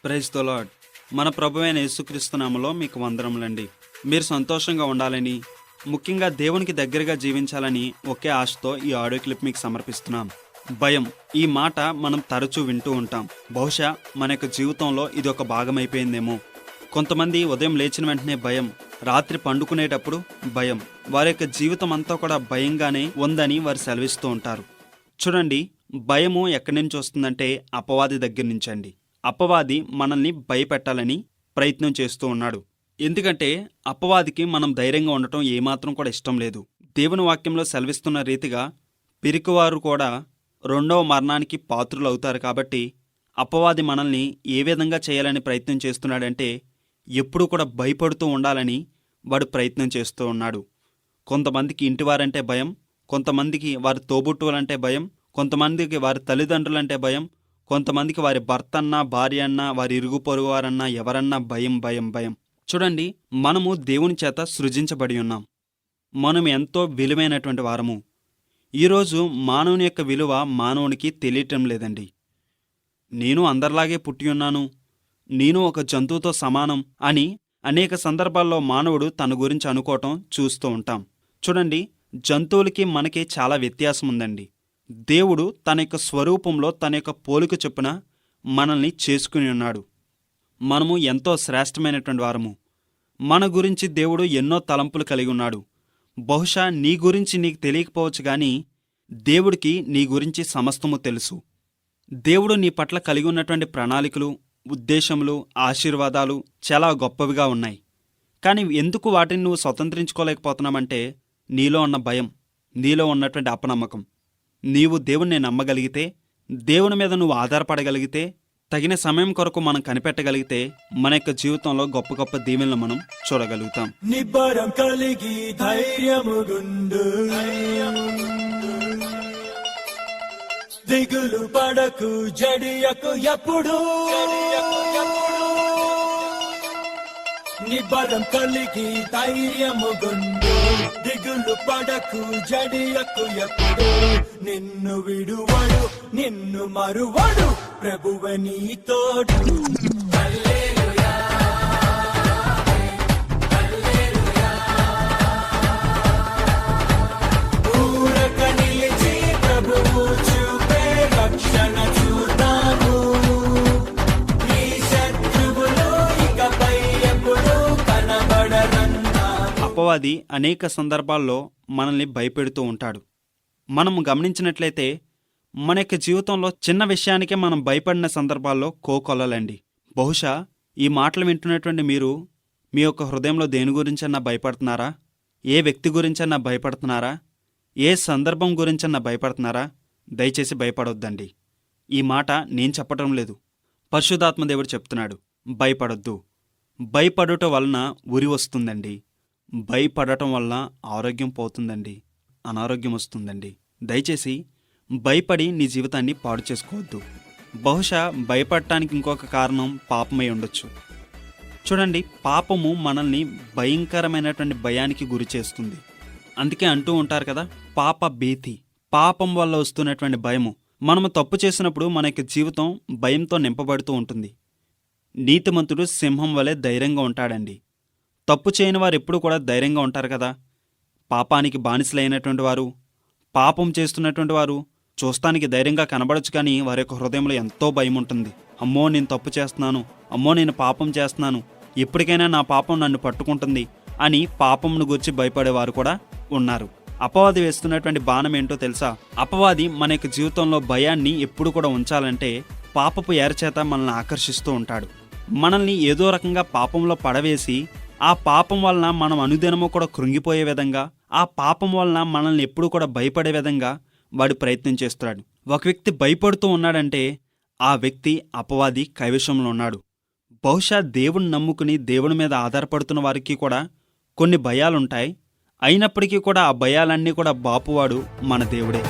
Praise the lord. మన ప్రభువైన యేసుక్రీస్తు నామములో మీకు వందనములండి. మీరు సంతోషంగా ఉండాలని, ముఖ్యంగా దేవునికి దగ్గరగా జీవించాలని ఒకే ఆశతో ఈ ఆడియో క్లిప్ మీకు సమర్పిస్తున్నాం. భయం, ఈ మాట మనం తరచూ వింటూ ఉంటాం. బహుశా మన యొక్క జీవితంలో ఇది ఒక భాగమైపోయిందేమో. కొంతమంది ఉదయం లేచిన వెంటనే భయం, రాత్రి పండుకునేటప్పుడు భయం, వారి యొక్క జీవితం అంతా కూడా భయంగానే ఉందని వారు సెలవిస్తూ ఉంటారు. చూడండి, భయము ఎక్కడి నుంచి వస్తుందంటే అపవాది దగ్గర నుంచి అండి. అపవాది మనల్ని భయపెట్టాలని ప్రయత్నం చేస్తూ ఉన్నాడు. ఎందుకంటే అపవాదికి మనం ధైర్యంగా ఉండటం ఏమాత్రం కూడా ఇష్టం లేదు. దేవుని వాక్యంలో సెలవిస్తున్న రీతిగా పిరికివారు కూడా రెండవ మరణానికి పాత్రులు అవుతారు. కాబట్టి అపవాది మనల్ని ఏ విధంగా చేయాలని ప్రయత్నం చేస్తున్నాడంటే ఎప్పుడూ కూడా భయపడుతూ ఉండాలని వాడు ప్రయత్నం చేస్తూ ఉన్నాడు. కొంతమందికి ఇంటివారంటే భయం, కొంతమందికి వారి తోబుట్టువులంటే భయం, కొంతమందికి వారి తల్లిదండ్రులంటే భయం, కొంతమందికి వారి భర్త అన్నా, భార్య అన్నా, వారి ఇరుగు పొరుగు వారన్నా, ఎవరన్నా భయం భయం భయం. చూడండి, మనము దేవుని చేత సృజించబడి ఉన్నాం. మనం ఎంతో విలువైనటువంటి వారము. ఈరోజు మానవుని యొక్క విలువ మానవునికి తెలియటం లేదండి. నేను అందరిలాగే పుట్టి ఉన్నాను, నేను ఒక జంతువుతో సమానం అని అనేక సందర్భాల్లో మానవుడు తన గురించి అనుకోవటం చూస్తూ ఉంటాం. చూడండి, జంతువులకి మనకి చాలా వ్యత్యాసం ఉందండి. దేవుడు తన యొక్క స్వరూపంలో తన యొక్క పోలిక చొప్పున మనల్ని చేసుకుని ఉన్నాడు. మనము ఎంతో శ్రేష్టమైనటువంటి వారము. మన గురించి దేవుడు ఎన్నో తలంపులు కలిగి ఉన్నాడు. బహుశా నీ గురించి నీకు తెలియకపోవచ్చు, కానీ దేవుడికి నీ గురించి సమస్తము తెలుసు. దేవుడు నీ పట్ల కలిగి ఉన్నటువంటి ప్రణాళికలు, ఉద్దేశములు, ఆశీర్వాదాలు చాలా గొప్పవిగా ఉన్నాయి. కానీ ఎందుకు వాటిని నువ్వు స్వతంత్రించుకోలేకపోతున్నామంటే నీలో ఉన్న భయం, నీలో ఉన్నటువంటి అపనమ్మకం. నీవు దేవుణ్ణి నమ్మగలిగితే, దేవుని మీద నువ్వు ఆధారపడగలిగితే, తగిన సమయం కొరకు మనం కనిపెట్టగలిగితే మన యొక్క జీవితంలో గొప్ప గొప్ప దీవెనలు మనం చూడగలుగుతాం. నిబ్బరం కలిగి ధైర్యముగుండు, దిగులు పడకు, జడియకు ఎప్పుడు. నిబ్బరం కలిగి ధైర్యముగుండు, దిగులు పడకు, జడియకు ఎప్పుడు. నిన్ను విడువడు, నిన్ను మరువడు, ప్రభువే నీ తోడు. హల్లెలూయా, హల్లెలూయా. ఊరక నిలిచి ప్రభువు చూపే రక్షణ చూద్దాము. ఈ శత్రువులు ఇకపై ఎప్పుడు కనబడరన్నా. అపవాది అనేక సందర్భాల్లో మనల్ని భయపెడుతూ ఉంటాడు. మనము గమనించినట్లయితే మన యొక్క జీవితంలో చిన్న విషయానికే మనం భయపడిన సందర్భాల్లో కోకొల్లలండి. బహుశా ఈ మాటలు వింటున్నటువంటి మీరు మీ యొక్క హృదయంలో దేని గురించన్నా భయపడుతున్నారా? ఏ వ్యక్తి గురించన్నా భయపడుతున్నారా? ఏ సందర్భం గురించన్నా భయపడుతున్నారా? దయచేసి భయపడొద్దండి. ఈ మాట నేను చెప్పటం లేదు, పరిశుద్ధాత్మ దేవుడు చెప్తున్నాడు. భయపడొద్దు. భయపడటం వలన ఉరి వస్తుందండి. భయపడటం వల్ల ఆరోగ్యం పోతుందండి, అనారోగ్యం వస్తుందండి. దయచేసి భయపడి నీ జీవితాన్ని పాడు చేసుకోవద్దు. బహుశా భయపడటానికి ఇంకొక కారణం పాపమై ఉండొచ్చు. చూడండి, పాపము మనల్ని భయంకరమైనటువంటి భయానికి గురి చేస్తుంది. అందుకే అంటూ ఉంటారు కదా, పాప భీతి. పాపం వల్ల వస్తున్నటువంటి భయము. మనము తప్పు చేసినప్పుడు మన యొక్క జీవితం భయంతో నింపబడుతూ ఉంటుంది. నీతిమంతుడు సింహం వలె ధైర్యంగా ఉంటాడండి. తప్పు చేయని వారు ఎప్పుడు కూడా ధైర్యంగా ఉంటారు కదా. పాపానికి బానిసలైనటువంటి వారు, పాపం చేస్తున్నటువంటి వారు చూస్తానికి ధైర్యంగా కనబడచ్చు, కానీ వారి యొక్క హృదయంలో ఎంతో భయం ఉంటుంది. అమ్మో, నేను తప్పు చేస్తున్నాను, అమ్మో నేను పాపం చేస్తున్నాను, ఎప్పటికైనా నా పాపం నన్ను పట్టుకుంటుంది అని పాపంను గురించి భయపడేవారు కూడా ఉన్నారు. అపవాది వేస్తున్నటువంటి బాణం ఏంటో తెలుసా? అపవాది మన యొక్క జీవితంలో భయాన్ని ఎప్పుడు కూడా ఉంచాలంటే పాపపు ఎరచేత మనల్ని ఆకర్షిస్తూ ఉంటాడు. మనల్ని ఏదో రకంగా పాపంలో పడవేసి ఆ పాపం వలన మనం అనుదినము కూడా కృంగిపోయే విధంగా, ఆ పాపం వలన మనల్ని ఎప్పుడు కూడా భయపడే విధంగా వాడు ప్రయత్నం చేస్తున్నాడు. ఒక వ్యక్తి భయపడుతూ ఉన్నాడంటే ఆ వ్యక్తి అపవాది కైవశంలో ఉన్నాడు. బహుశా దేవుని నమ్ముకుని దేవుని మీద ఆధారపడుతున్న వారికి కూడా కొన్ని భయాలుంటాయి. అయినప్పటికీ కూడా ఆ భయాలన్నీ కూడా బాపువాడు మన దేవుడే.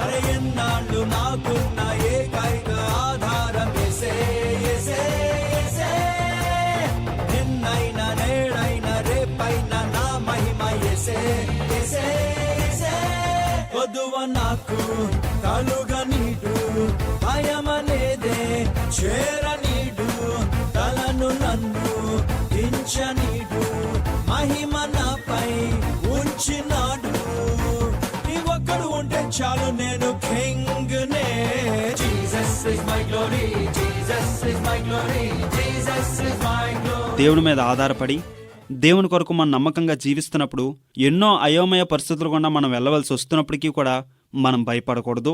అరే ఎన్నాళ్ళు నాకున్న ఏకైక ఆధారం యేసే, యేసే, యేసే. కొదువ నాకు కలుగనీడు, భయమనేదే చేరనీడు, తలను నన్ను దించనీడు, మహిమ నాపై ఉంచినాడు. ఈ ఒక్కడు ఉంటే చాలు నేను కింగ్ నే. Jesus is my glory, Jesus is my glory, Jesus is my glory. దేవుని మీద ఆధారపడి దేవుని కొరకు మనం నమ్మకంగా జీవిస్తున్నప్పుడు ఎన్నో అయోమయ పరిస్థితులు గుండా మనం వెళ్ళవలసి వస్తున్నప్పటికీ కూడా మనం భయపడకూడదు.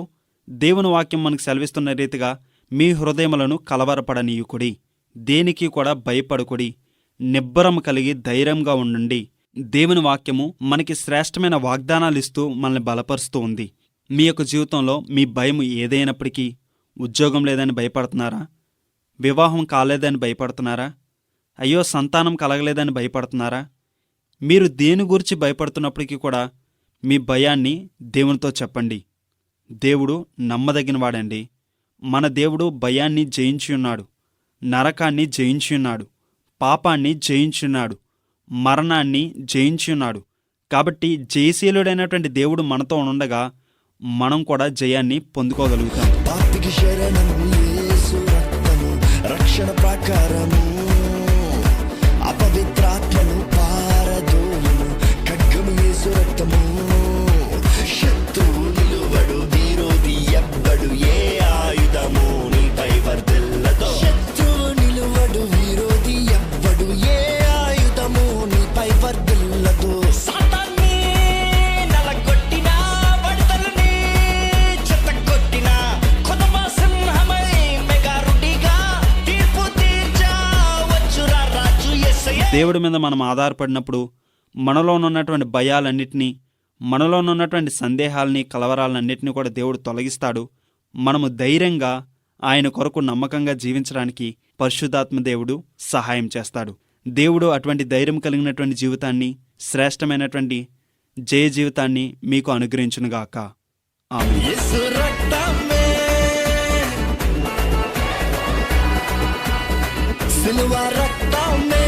దేవుని వాక్యం మనకు సెలవిస్తున్న రీతిగా మీ హృదయములను కలవరపడనీయుకుడి, దేనికి కూడా భయపడకుడి, నిబ్బరం కలిగి ధైర్యంగా ఉండండి. దేవుని వాక్యము మనకి శ్రేష్టమైన వాగ్దానాలు ఇస్తూ మనల్ని బలపరుస్తూ ఉంది. మీ యొక్క జీవితంలో మీ భయం ఏదైనప్పటికీ, ఉద్యోగం లేదని భయపడుతున్నారా? వివాహం కాలేదని భయపడుతున్నారా? అయ్యో సంతానం కలగలేదని భయపడుతున్నారా? మీరు దేని గురించి భయపడుతున్నప్పటికీ కూడా మీ భయాన్ని దేవునితో చెప్పండి. దేవుడు నమ్మదగినవాడండి. మన దేవుడు భయాన్ని జయించి ఉన్నాడు, నరకాన్ని జయించి ఉన్నాడు, పాపాన్ని జయించి ఉన్నాడు, మరణాన్ని జయించి ఉన్నాడు. కాబట్టి జయశీలుడైనటువంటి దేవుడు మనతో ఉండగా మనం కూడా జయాన్ని పొందుకోగలుగుతాం. పాపికి శరణము యేసు రక్తము, రక్షణ ప్రాకారము, అపవిత్రాత్మను పారదోలును, ఖడ్గము యేసు రక్తము. శత్రువు నిలువడు, విరోధి ఎవ్వడు, ఏ ఆయుధము నీపై వర్ధిల్లదో. శత్రువు నిలువడు, విరోధి ఎవ్వడు, ఏ ఆయుధము నీపై వర్ధిల్లదో. సాతాన్ని నలగొట్టినా, వడతలని చెత్తగొట్టినా, కొదమ సింహమై మెగారుడిగా తీర్పు తీర్చా వచ్చురా రాజు యేసయ్య. దేవుడి మీద మనం ఆధారపడినప్పుడు మనలో ఉన్నటువంటి భయాలన్నిటినీ, మనలో ఉన్నటువంటి సందేహాలని, కలవరాలన్నింటినీ కూడా దేవుడు తొలగిస్తాడు. మనము ధైర్యంగా ఆయన కొరకు నమ్మకంగా జీవించడానికి పరిశుద్ధాత్మ దేవుడు సహాయం చేస్తాడు. దేవుడు అటువంటి ధైర్యం కలిగినటువంటి జీవితాన్ని, శ్రేష్టమైనటువంటి జయ జీవితాన్ని మీకు అనుగ్రహించునుగాక. ఆమేన్. యేసు రక్తమే, సిలువ రక్తమే,